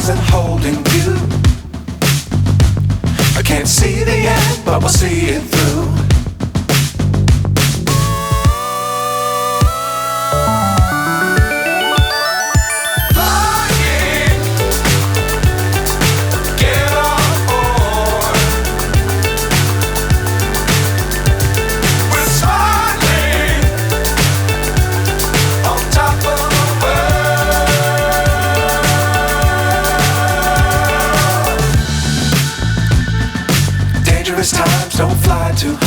stars and holding you. I can't see the end, but we'll see it through. Times don't fly too high.